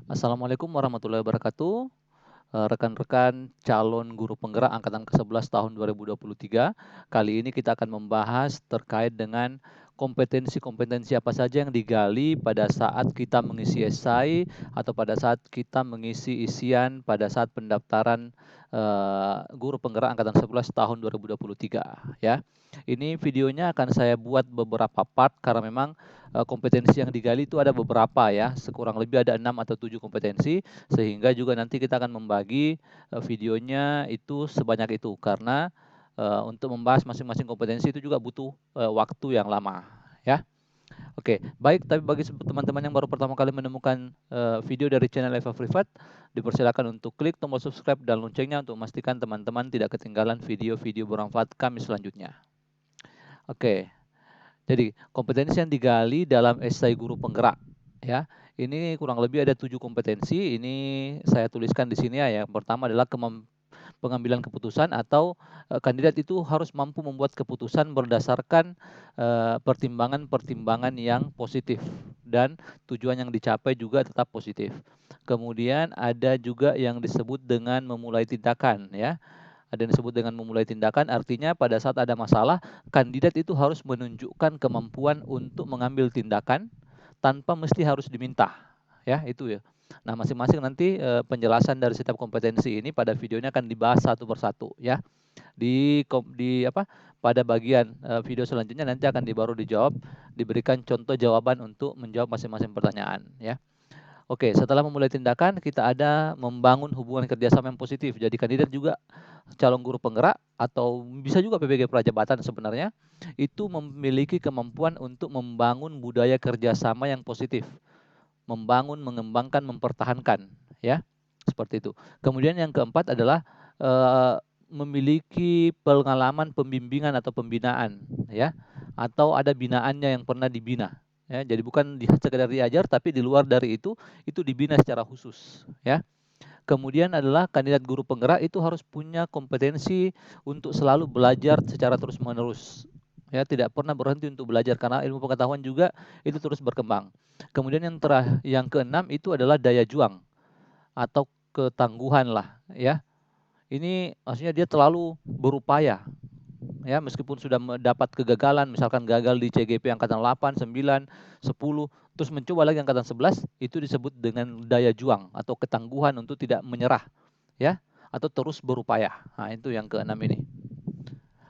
Assalamualaikum warahmatullahi wabarakatuh. Rekan-rekan calon guru penggerak angkatan ke-11 tahun 2023. Kali ini kita akan membahas terkait dengan kompetensi-kompetensi apa saja yang digali pada saat kita mengisi esai atau pada saat kita mengisi isian pada saat pendaftaran guru penggerak angkatan 11 tahun 2023 ya. Ini videonya akan saya buat beberapa part karena memang kompetensi yang digali itu ada beberapa ya, sekurang lebih ada 6 atau 7 kompetensi, sehingga juga nanti kita akan membagi videonya itu sebanyak itu karena untuk membahas masing-masing kompetensi itu juga butuh waktu yang lama ya. Oke, baik, tapi bagi teman-teman yang baru pertama kali menemukan video dari channel Eva Privat, dipersilakan untuk klik tombol subscribe dan loncengnya untuk memastikan teman-teman tidak ketinggalan video-video bermanfaat kami selanjutnya. Oke, jadi kompetensi yang digali dalam esai guru penggerak ya. Ini kurang lebih ada 7 kompetensi. Ini saya tuliskan di sini ya. Yang pertama adalah pengambilan keputusan atau kandidat itu harus mampu membuat keputusan berdasarkan pertimbangan-pertimbangan yang positif dan tujuan yang dicapai juga tetap positif. Kemudian ada juga yang disebut dengan memulai tindakan ya. Ada yang disebut dengan memulai tindakan, artinya pada saat ada masalah, kandidat itu harus menunjukkan kemampuan untuk mengambil tindakan tanpa mesti harus diminta. Ya, itu ya. Nah, masing-masing nanti penjelasan dari setiap kompetensi ini pada videonya akan dibahas satu persatu ya. Pada bagian video selanjutnya nanti akan baru dijawab, diberikan contoh jawaban untuk menjawab masing-masing pertanyaan ya. Oke, setelah memulai tindakan, kita ada membangun hubungan kerjasama yang positif. Jadi kandidat juga calon guru penggerak atau bisa juga PBG Prajabatan sebenarnya itu memiliki kemampuan untuk membangun budaya kerjasama yang positif, membangun, mengembangkan, mempertahankan, ya seperti itu. Kemudian yang keempat adalah memiliki pengalaman pembimbingan atau pembinaan, ya, atau ada binaannya yang pernah dibina. Ya, jadi bukan sekedar diajar, tapi di luar dari itu dibina secara khusus. Ya. Kemudian adalah kandidat guru penggerak itu harus punya kompetensi untuk selalu belajar secara terus-menerus. Ya, tidak pernah berhenti untuk belajar karena ilmu pengetahuan juga itu terus berkembang. Kemudian yang keenam itu adalah daya juang atau ketangguhan lah, ya. Ini maksudnya dia terlalu berupaya ya, meskipun sudah mendapat kegagalan, misalkan gagal di CGP angkatan 8, 9, 10, terus mencoba lagi angkatan 11, itu disebut dengan daya juang atau ketangguhan untuk tidak menyerah ya, atau terus berupaya. Nah, itu yang keenam ini.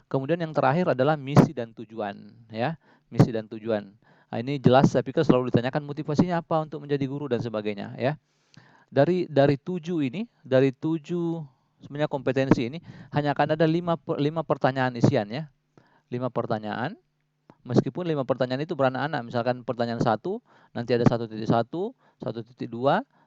Kemudian yang terakhir adalah misi dan tujuan ya, misi dan tujuan. Nah, ini jelas saya pikir selalu ditanyakan motivasinya apa untuk menjadi guru dan sebagainya ya. Dari 7 ini, dari 7 sebenarnya kompetensi ini hanya akan ada 5 pertanyaan isian ya. 5 pertanyaan, meskipun 5 pertanyaan itu beranak-anak, misalkan pertanyaan 1 nanti ada 1.1, 1.2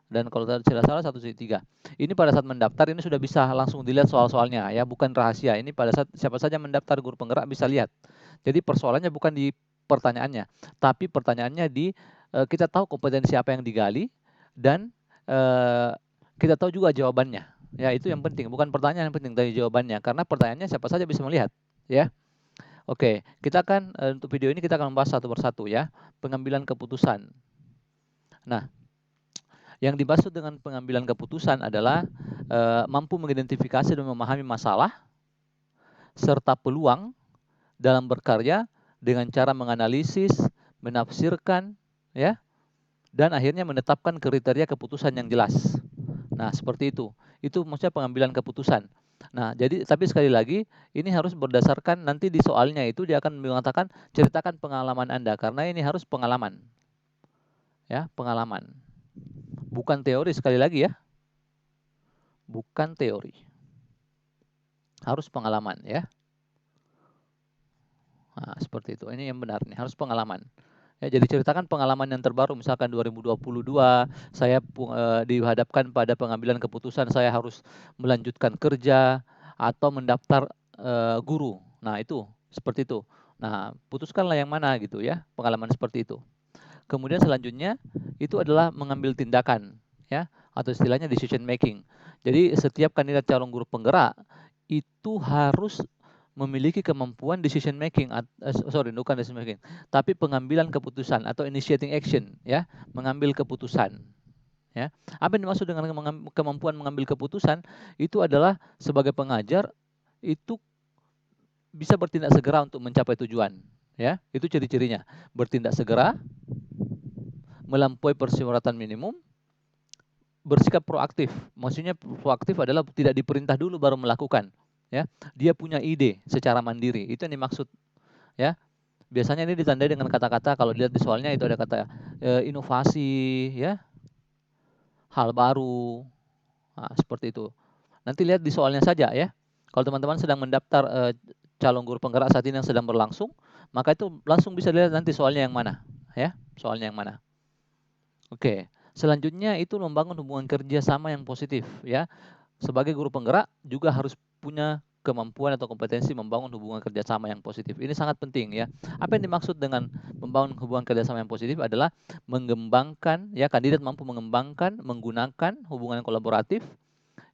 dan kalau tidak salah 1.3. Ini pada saat mendaftar ini sudah bisa langsung dilihat soal-soalnya ya, bukan rahasia. Ini pada saat siapa saja mendaftar guru penggerak bisa lihat. Jadi persoalannya bukan di pertanyaannya, tapi pertanyaannya di kita tahu kompetensi apa yang digali dan kita tahu juga jawabannya. Ya, itu yang penting, bukan pertanyaan yang penting, tapi jawabannya. Karena pertanyaannya siapa saja bisa melihat, ya. Oke, kita akan untuk video ini kita akan membahas satu persatu ya, pengambilan keputusan. Nah, yang dimaksud dengan pengambilan keputusan adalah mampu mengidentifikasi dan memahami masalah serta peluang dalam berkarya dengan cara menganalisis, menafsirkan, ya, dan akhirnya menetapkan kriteria keputusan yang jelas. Nah, seperti itu. Itu maksudnya pengambilan keputusan. Nah, jadi tapi sekali lagi ini harus berdasarkan nanti di soalnya itu dia akan mengatakan ceritakan pengalaman Anda karena ini harus pengalaman. Ya, pengalaman. Bukan teori sekali lagi ya. Bukan teori. Harus pengalaman ya. Nah, seperti itu. Ini yang benar nih, harus pengalaman. Ya, jadi ceritakan pengalaman yang terbaru, misalkan 2022 saya dihadapkan pada pengambilan keputusan saya harus melanjutkan kerja atau mendaftar guru. Nah, itu seperti itu. Nah, putuskanlah yang mana gitu ya, pengalaman seperti itu. Kemudian selanjutnya itu adalah mengambil tindakan ya, atau istilahnya decision making. Jadi setiap kandidat calon guru penggerak itu harus memiliki kemampuan decision making, bukan decision making, tapi pengambilan keputusan atau initiating action, ya, mengambil keputusan. Ya, apa yang dimaksud dengan kemampuan mengambil keputusan? Itu adalah sebagai pengajar itu bisa bertindak segera untuk mencapai tujuan. Ya, itu ciri-cirinya. Bertindak segera, melampaui persyaratan minimum, bersikap proaktif. Maksudnya proaktif adalah tidak diperintah dulu baru melakukan. Ya, dia punya ide secara mandiri. Itu yang dimaksud. Ya, biasanya ini ditandai dengan kata-kata, kalau dilihat di soalnya itu ada kata inovasi, ya, hal baru. Nah, seperti itu. Nanti lihat di soalnya saja ya. Kalau teman-teman sedang mendaftar calon guru penggerak saat ini yang sedang berlangsung, maka itu langsung bisa dilihat nanti soalnya yang mana, ya, soalnya yang mana. Oke, selanjutnya itu membangun hubungan kerja sama yang positif, ya. Sebagai guru penggerak juga harus punya kemampuan atau kompetensi membangun hubungan kerjasama yang positif. Ini sangat penting ya. Apa yang dimaksud dengan membangun hubungan kerjasama yang positif adalah mengembangkan, ya, kandidat mampu mengembangkan, menggunakan hubungan kolaboratif,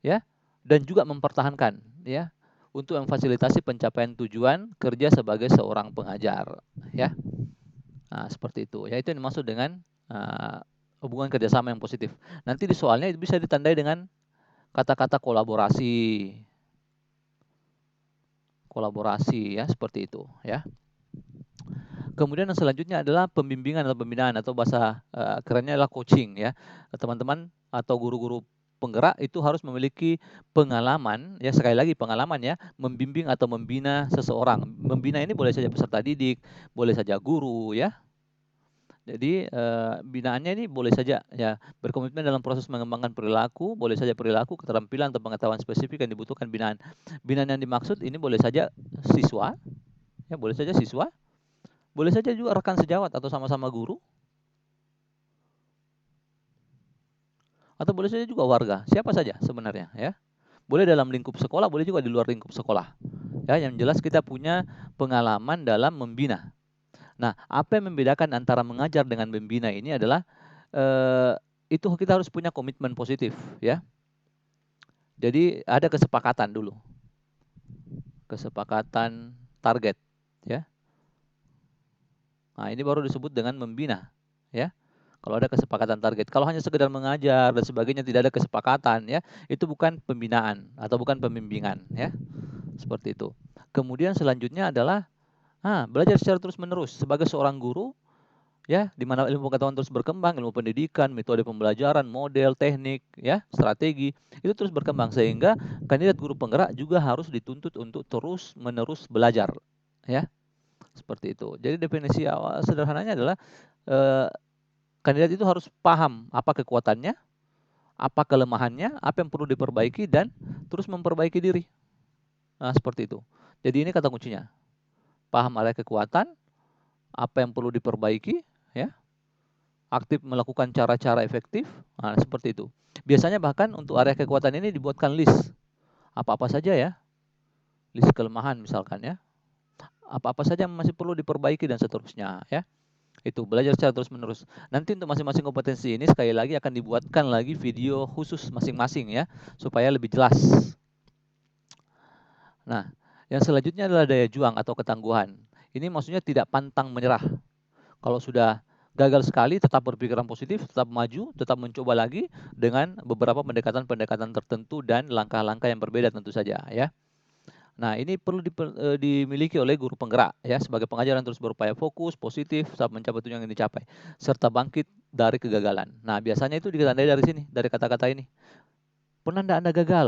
ya, dan juga mempertahankan, ya, untuk memfasilitasi pencapaian tujuan kerja sebagai seorang pengajar, ya. Nah, seperti itu. Ya, itu yang dimaksud dengan hubungan kerjasama yang positif. Nanti di soalnya itu bisa ditandai dengan kata-kata kolaborasi, ya, seperti itu, ya. Kemudian yang selanjutnya adalah pembimbingan atau pembinaan, atau bahasa kerennya adalah coaching, ya. Teman-teman atau guru-guru penggerak itu harus memiliki pengalaman, ya, sekali lagi pengalaman, ya, membimbing atau membina seseorang. Membina ini boleh saja peserta didik, boleh saja guru, ya. Jadi binaannya ini boleh saja, ya, berkomitmen dalam proses mengembangkan perilaku, boleh saja perilaku, keterampilan atau pengetahuan spesifik yang dibutuhkan binaan. Binaan yang dimaksud ini boleh saja siswa, ya, boleh saja siswa, boleh saja juga rekan sejawat atau sama-sama guru, atau boleh saja juga warga, siapa saja sebenarnya, ya. Boleh dalam lingkup sekolah, boleh juga di luar lingkup sekolah. Ya, yang jelas kita punya pengalaman dalam membina. Nah, apa yang membedakan antara mengajar dengan membina ini adalah itu kita harus punya komitmen positif, ya. Jadi ada kesepakatan dulu, kesepakatan target, ya. Nah, ini baru disebut dengan membina, ya. Kalau ada kesepakatan target, kalau hanya sekedar mengajar dan sebagainya tidak ada kesepakatan, ya, itu bukan pembinaan atau bukan pembimbingan, ya. Seperti itu. Kemudian selanjutnya adalah belajar secara terus-menerus sebagai seorang guru, ya, di mana ilmu pengetahuan terus berkembang, ilmu pendidikan, metode pembelajaran, model, teknik, ya, strategi, itu terus berkembang sehingga kandidat guru penggerak juga harus dituntut untuk terus-menerus belajar, ya. Seperti itu. Jadi definisi awal sederhananya adalah kandidat itu harus paham apa kekuatannya, apa kelemahannya, apa yang perlu diperbaiki, dan terus memperbaiki diri. Nah, seperti itu. Jadi ini kata kuncinya. Paham area kekuatan, apa yang perlu diperbaiki, ya. Aktif melakukan cara-cara efektif. Nah, seperti itu. Biasanya bahkan untuk area kekuatan ini dibuatkan list. Apa-apa saja, ya. List kelemahan misalkan, ya. Apa-apa saja yang masih perlu diperbaiki dan seterusnya, ya. Itu belajar secara terus-menerus. Nanti untuk masing-masing kompetensi ini sekali lagi akan dibuatkan lagi video khusus masing-masing, ya, supaya lebih jelas. Nah, yang selanjutnya adalah daya juang atau ketangguhan. Ini maksudnya tidak pantang menyerah. Kalau sudah gagal sekali, tetap berpikiran positif, tetap maju, tetap mencoba lagi dengan beberapa pendekatan-pendekatan tertentu dan langkah-langkah yang berbeda tentu saja, ya. Nah, ini perlu dimiliki oleh guru penggerak, ya, sebagai pengajar yang terus berupaya fokus, positif saat mencapai tujuan yang dicapai, serta bangkit dari kegagalan. Nah, biasanya itu ditandai dari sini, dari kata-kata ini. Pernah enggak Anda gagal?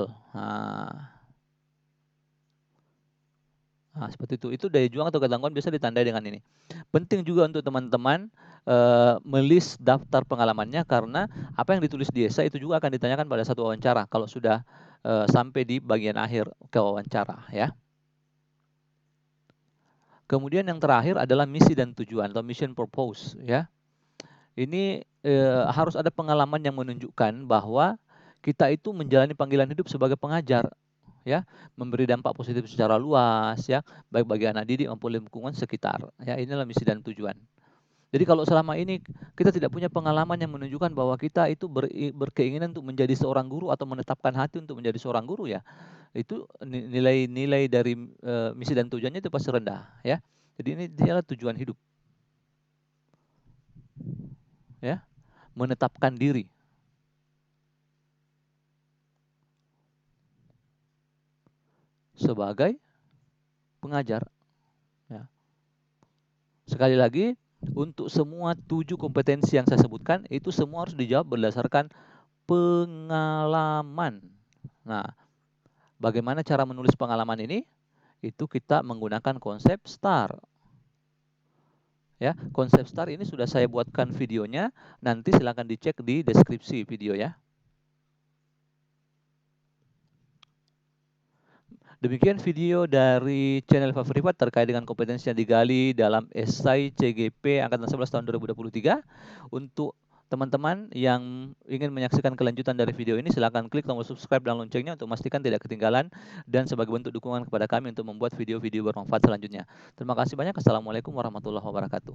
Nah, seperti itu. Itu daya juang atau ketangguhan bisa ditandai dengan ini. Penting juga untuk teman-teman melis daftar pengalamannya, karena apa yang ditulis di esai itu juga akan ditanyakan pada satu wawancara kalau sudah sampai di bagian akhir ke wawancara, ya. Kemudian yang terakhir adalah misi dan tujuan atau mission purpose, ya. Ini harus ada pengalaman yang menunjukkan bahwa kita itu menjalani panggilan hidup sebagai pengajar, ya, memberi dampak positif secara luas, ya, baik bagi anak didik maupun lingkungan sekitar, ya. Inilah misi dan tujuan. Jadi kalau selama ini kita tidak punya pengalaman yang menunjukkan bahwa kita itu berkeinginan untuk menjadi seorang guru atau menetapkan hati untuk menjadi seorang guru ya, itu nilai-nilai dari misi dan tujuannya itu pasti rendah ya. Jadi ini adalah tujuan hidup ya, menetapkan diri sebagai pengajar ya. Sekali lagi, untuk semua 7 kompetensi yang saya sebutkan itu semua harus dijawab berdasarkan pengalaman. Nah, bagaimana cara menulis pengalaman ini? Itu kita menggunakan konsep STAR. Ya, konsep STAR ini sudah saya buatkan videonya, nanti silakan dicek di deskripsi video ya. Demikian video dari channel Favrivat terkait dengan kompetensi yang digali dalam esai CGP Angkatan 11 tahun 2023. Untuk teman-teman yang ingin menyaksikan kelanjutan dari video ini, silakan klik tombol subscribe dan loncengnya untuk memastikan tidak ketinggalan dan sebagai bentuk dukungan kepada kami untuk membuat video-video bermanfaat selanjutnya. Terima kasih banyak. Assalamualaikum warahmatullahi wabarakatuh.